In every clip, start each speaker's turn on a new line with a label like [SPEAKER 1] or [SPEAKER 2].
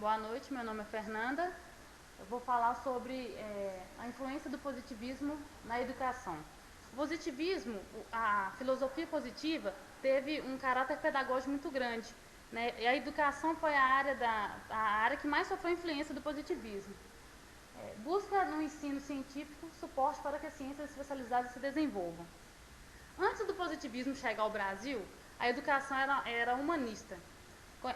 [SPEAKER 1] Boa noite, meu nome é Fernanda. Eu vou falar sobre a influência do positivismo na educação. O positivismo, a filosofia positiva, teve um caráter pedagógico muito grande, né? E a educação foi a área que mais sofreu influência do positivismo. Busca no ensino científico suporte para que as ciências especializadas se desenvolvam. Antes do positivismo chegar ao Brasil, a educação era humanista.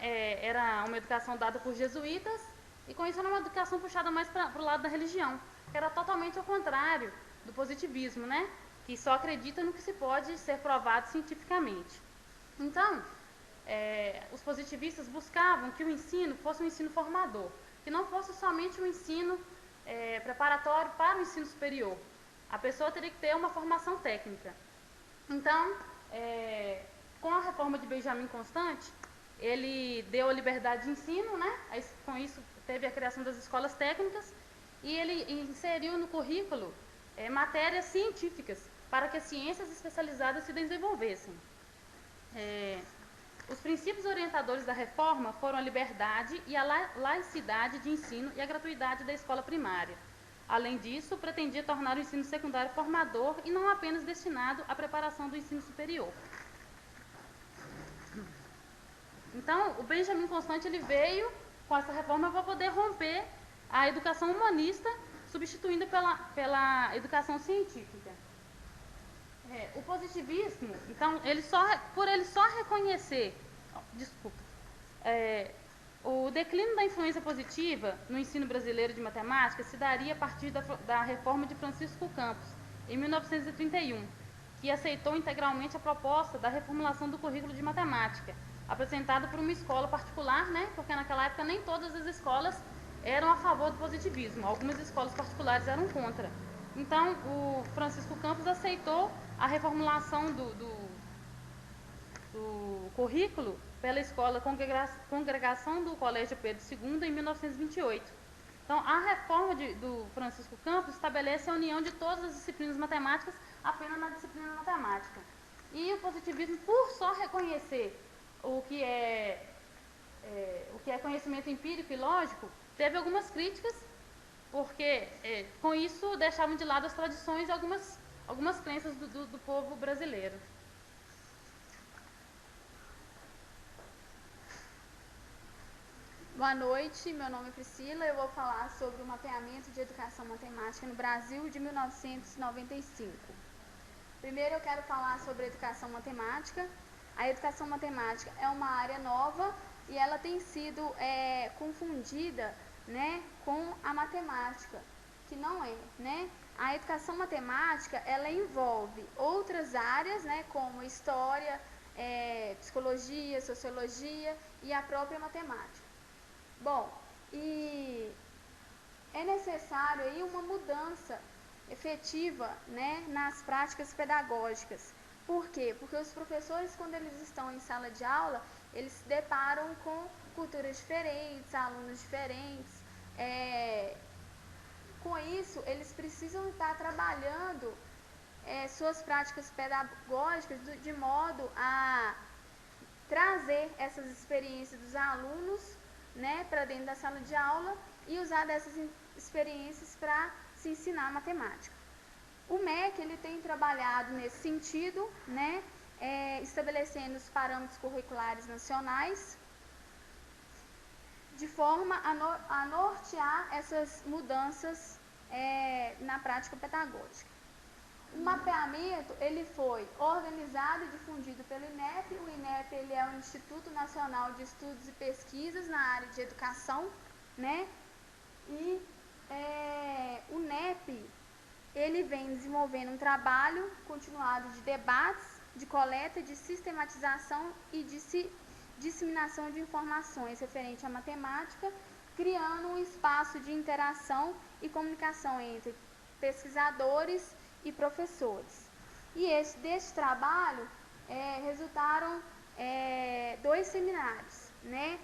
[SPEAKER 1] Era uma educação dada por jesuítas e com isso era uma educação puxada mais para o lado da religião, que era totalmente ao contrário do positivismo, né? Que só acredita no que se pode ser provado cientificamente. Então, os positivistas buscavam que o ensino fosse um ensino formador, que não fosse somente um ensino preparatório para o ensino superior. A pessoa teria que ter uma formação técnica. Então, com a reforma de Benjamin Constant, ele deu a liberdade de ensino, né? Com isso teve a criação das escolas técnicas e ele inseriu no currículo matérias científicas para que as ciências especializadas se desenvolvessem. Os princípios orientadores da reforma foram a liberdade e a laicidade de ensino e a gratuidade da escola primária. Além disso, pretendia tornar o ensino secundário formador e não apenas destinado à preparação do ensino superior. Então, o Benjamin Constant ele veio com essa reforma para poder romper a educação humanista, substituindo pela educação científica. O positivismo, então, por ele só reconhecer, o declínio da influência positiva no ensino brasileiro de matemática se daria a partir da reforma de Francisco Campos, em 1931, que aceitou integralmente a proposta da reformulação do currículo de matemática, apresentada por uma escola particular, né? Porque naquela época nem todas as escolas eram a favor do positivismo, algumas escolas particulares eram contra. Então, o Francisco Campos aceitou a reformulação do currículo pela escola Congregação do Colégio Pedro II em 1928. Então, a reforma do Francisco Campos estabelece a união de todas as disciplinas matemáticas apenas na disciplina matemática. E o positivismo, por só reconhecer o que é conhecimento empírico e lógico, teve algumas críticas, porque com isso deixavam de lado as tradições e algumas crenças do povo brasileiro.
[SPEAKER 2] Boa noite, meu nome é Priscila, eu vou falar sobre o mapeamento de educação matemática no Brasil de 1995. Primeiro eu quero falar sobre a educação matemática. A educação matemática é uma área nova e ela tem sido confundida, né, com a matemática, que não é, né? A educação matemática, ela envolve outras áreas, né, como história, psicologia, sociologia e a própria matemática. Bom, e é necessário aí uma mudança efetiva, né, nas práticas pedagógicas. Por quê? Porque os professores, quando eles estão em sala de aula, eles se deparam com culturas diferentes, alunos diferentes. Com isso, eles precisam estar trabalhando suas práticas pedagógicas de modo a trazer essas experiências dos alunos, né, para dentro da sala de aula e usar dessas experiências para se ensinar matemática. O MEC ele tem trabalhado nesse sentido, né, estabelecendo os parâmetros curriculares nacionais de forma a nortear essas mudanças na prática pedagógica. O mapeamento ele foi organizado e difundido pelo INEP. O INEP ele é o Instituto Nacional de Estudos e Pesquisas na área de educação, né? E o INEP ele vem desenvolvendo um trabalho continuado de debates, de coleta, de sistematização e de disseminação de informações referente à matemática, criando um espaço de interação e comunicação entre pesquisadores e professores. E deste trabalho resultaram 2 seminários, né?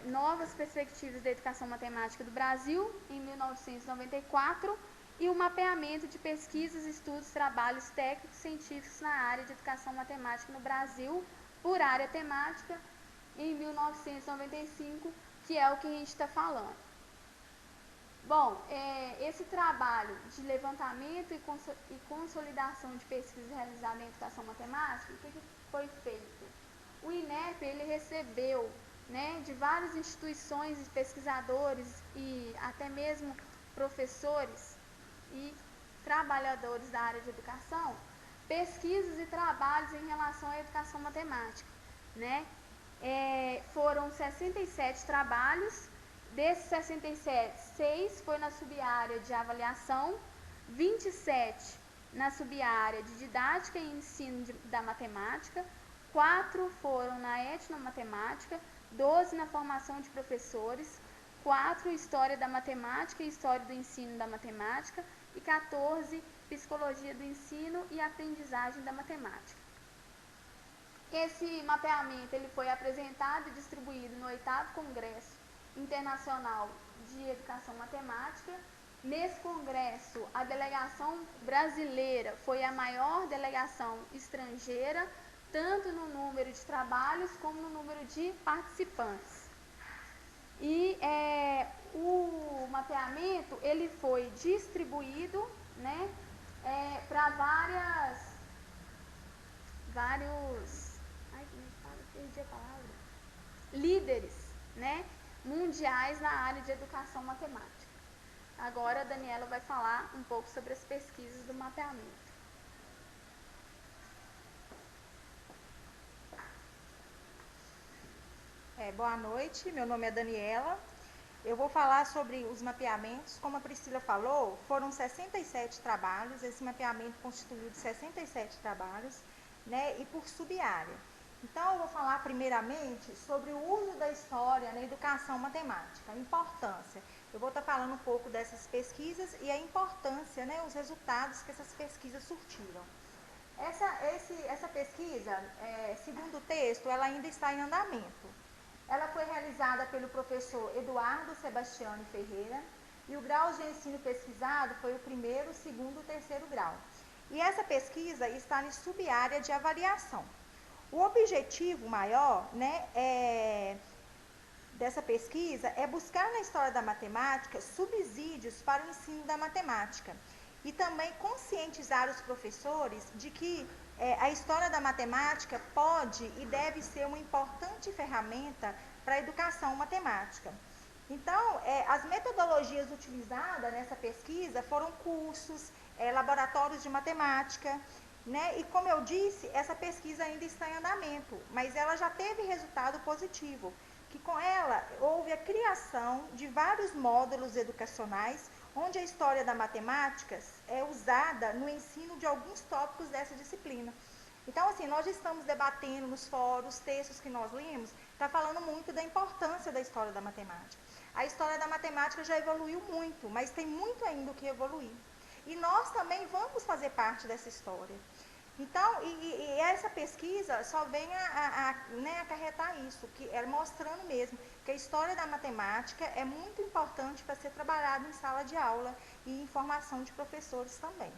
[SPEAKER 2] Novas perspectivas da educação matemática do Brasil, em 1994, e o mapeamento de pesquisas, estudos, trabalhos técnicos científicos na área de educação matemática no Brasil, por área temática, em 1995, que é o que a gente está falando. Bom, esse trabalho de levantamento e consolidação de pesquisas realizadas em educação matemática, o que foi feito? O INEP ele recebeu, né, de várias instituições e pesquisadores e até mesmo professores e trabalhadores da área de educação, pesquisas e trabalhos em relação à educação matemática, né? Foram 67 trabalhos. Desses 67, 6 foi na subárea de avaliação, 27 na subárea de didática e ensino da matemática, 4 foram na etnomatemática, 12 na formação de professores, 4 história da matemática e história do ensino da matemática e 14 psicologia do ensino e aprendizagem da matemática. Esse mapeamento ele foi apresentado e distribuído no 8º Congresso Internacional de Educação Matemática. Nesse congresso, a delegação brasileira foi a maior delegação estrangeira, tanto no número de trabalhos como no número de participantes. E o mapeamento ele foi distribuído, né, para líderes, né, mundiais na área de educação matemática. Agora a Daniela vai falar um pouco sobre as pesquisas do mapeamento.
[SPEAKER 3] Boa noite, meu nome é Daniela. Eu vou falar sobre os mapeamentos. Como a Priscila falou, foram 67 trabalhos. Esse mapeamento constituiu de 67 trabalhos, né, e por subárea. Então, eu vou falar primeiramente sobre o uso da história na educação matemática, a importância. Eu vou estar falando um pouco dessas pesquisas e a importância, né, os resultados que essas pesquisas surtiram. Essa pesquisa, segundo o texto, ela ainda está em andamento. Ela foi realizada pelo professor Eduardo Sebastiani Ferreira e o grau de ensino pesquisado foi o 1º, 2º e 3º grau. E essa pesquisa está em subárea de avaliação. O objetivo maior, né, dessa pesquisa é buscar na história da matemática subsídios para o ensino da matemática e também conscientizar os professores de que a história da matemática pode e deve ser uma importante ferramenta para a educação matemática. Então, as metodologias utilizadas nessa pesquisa foram cursos, laboratórios de matemática, né? E como eu disse, essa pesquisa ainda está em andamento, mas ela já teve resultado positivo, que com ela houve a criação de vários módulos educacionais onde a história da matemática é usada no ensino de alguns tópicos dessa disciplina. Então, assim, nós estamos debatendo nos fóruns, textos que nós lemos, está falando muito da importância da história da matemática. A história da matemática já evoluiu muito, mas tem muito ainda o que evoluir. E nós também vamos fazer parte dessa história. Então, essa pesquisa só vem né, acarretar isso, que é mostrando mesmo que a história da matemática é muito importante para ser trabalhada em sala de aula e em formação de professores também.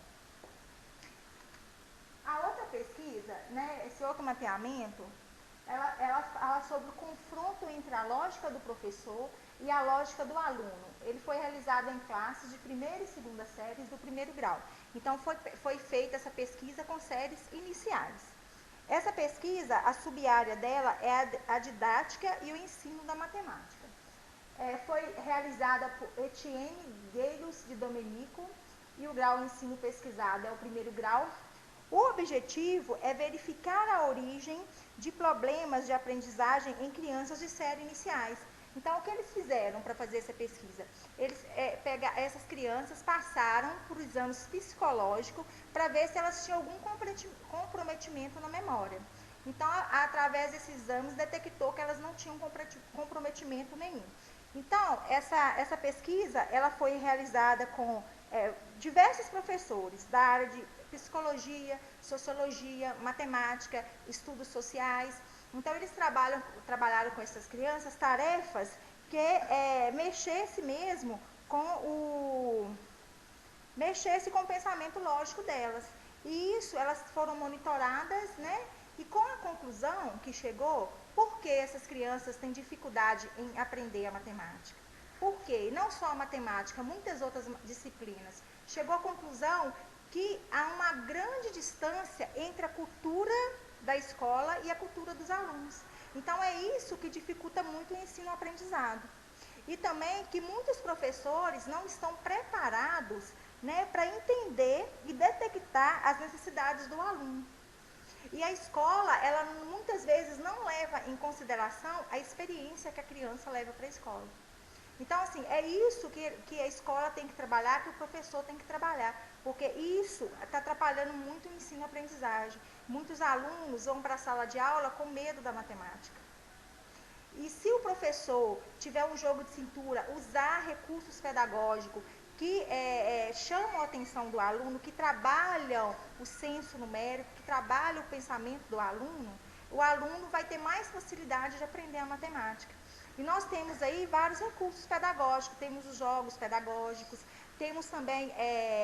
[SPEAKER 3] A outra pesquisa, né, esse outro mapeamento, ela fala sobre o confronto entre a lógica do professor e a lógica do aluno. Ele foi realizado em classes de 1ª e 2ª séries do 1º grau. Então, foi feita essa pesquisa com séries iniciais. Essa pesquisa, a subárea dela é a didática e o ensino da matemática. Foi realizada por Etienne Gueiros de Domenico e o grau ensino pesquisado é o 1º grau. O objetivo é verificar a origem de problemas de aprendizagem em crianças de série iniciais. Então, o que eles fizeram para fazer essa pesquisa? Eles essas crianças passaram por exames psicológicos para ver se elas tinham algum comprometimento na memória. Então, através desses exames, detectou que elas não tinham comprometimento nenhum. Então, essa pesquisa ela foi realizada com diversos professores da área de psicologia, sociologia, matemática, estudos sociais. Então, eles trabalharam com essas crianças tarefas que mexesse mesmo mexesse com o pensamento lógico delas. E isso, elas foram monitoradas, né? E com a conclusão que chegou, por que essas crianças têm dificuldade em aprender a matemática? Por quê? Não só a matemática, muitas outras disciplinas. Chegou à conclusão que há uma grande distância entre a cultura da escola e a cultura dos alunos. Então, é isso que dificulta muito o ensino-aprendizado. E também que muitos professores não estão preparados, né, para entender e detectar as necessidades do aluno. E a escola, ela muitas vezes não leva em consideração a experiência que a criança leva para a escola. Então, assim, é isso que a escola tem que trabalhar, que o professor tem que trabalhar, porque isso está atrapalhando muito o ensino-aprendizagem. Muitos alunos vão para a sala de aula com medo da matemática. E se o professor tiver um jogo de cintura, usar recursos pedagógicos que chamam a atenção do aluno, que trabalham o senso numérico, que trabalham o pensamento do aluno, o aluno vai ter mais facilidade de aprender a matemática. E nós temos aí vários recursos pedagógicos, temos os jogos pedagógicos, temos também,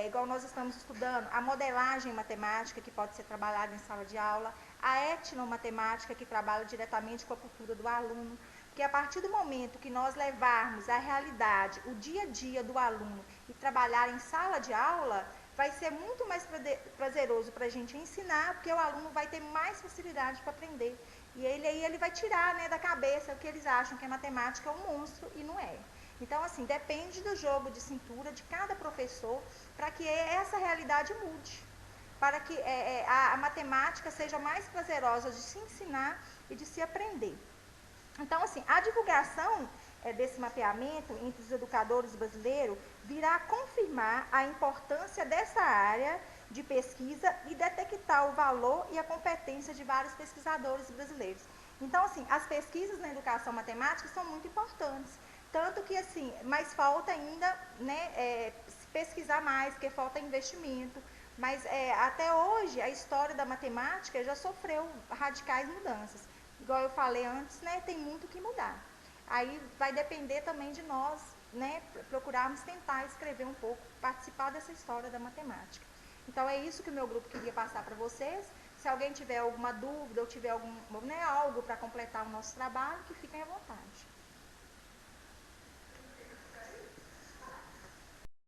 [SPEAKER 3] igual nós estamos estudando, a modelagem matemática, que pode ser trabalhada em sala de aula, a etnomatemática, que trabalha diretamente com a cultura do aluno, porque a partir do momento que nós levarmos a realidade, o dia a dia do aluno e trabalhar em sala de aula, vai ser muito mais prazeroso para a gente ensinar, porque o aluno vai ter mais facilidade para aprender. E ele vai tirar, né, da cabeça o que eles acham que a matemática é um monstro e não é. Então, assim, depende do jogo de cintura de cada professor para que essa realidade mude, para que a matemática seja mais prazerosa de se ensinar e de se aprender. Então, assim, a divulgação desse mapeamento entre os educadores brasileiros virá confirmar a importância dessa área de pesquisa e detectar o valor e a competência de vários pesquisadores brasileiros. Então, assim, as pesquisas na educação matemática são muito importantes, tanto que, assim, mas falta ainda, né, pesquisar mais, porque falta investimento, mas até hoje a história da matemática já sofreu radicais mudanças. Igual eu falei antes, né, tem muito que mudar. Aí vai depender também de nós, né, procurarmos tentar escrever um pouco, participar dessa história da matemática. Então é isso que o meu grupo queria passar para vocês. Se alguém tiver alguma dúvida ou tiver algo para completar o nosso trabalho, que fiquem à vontade.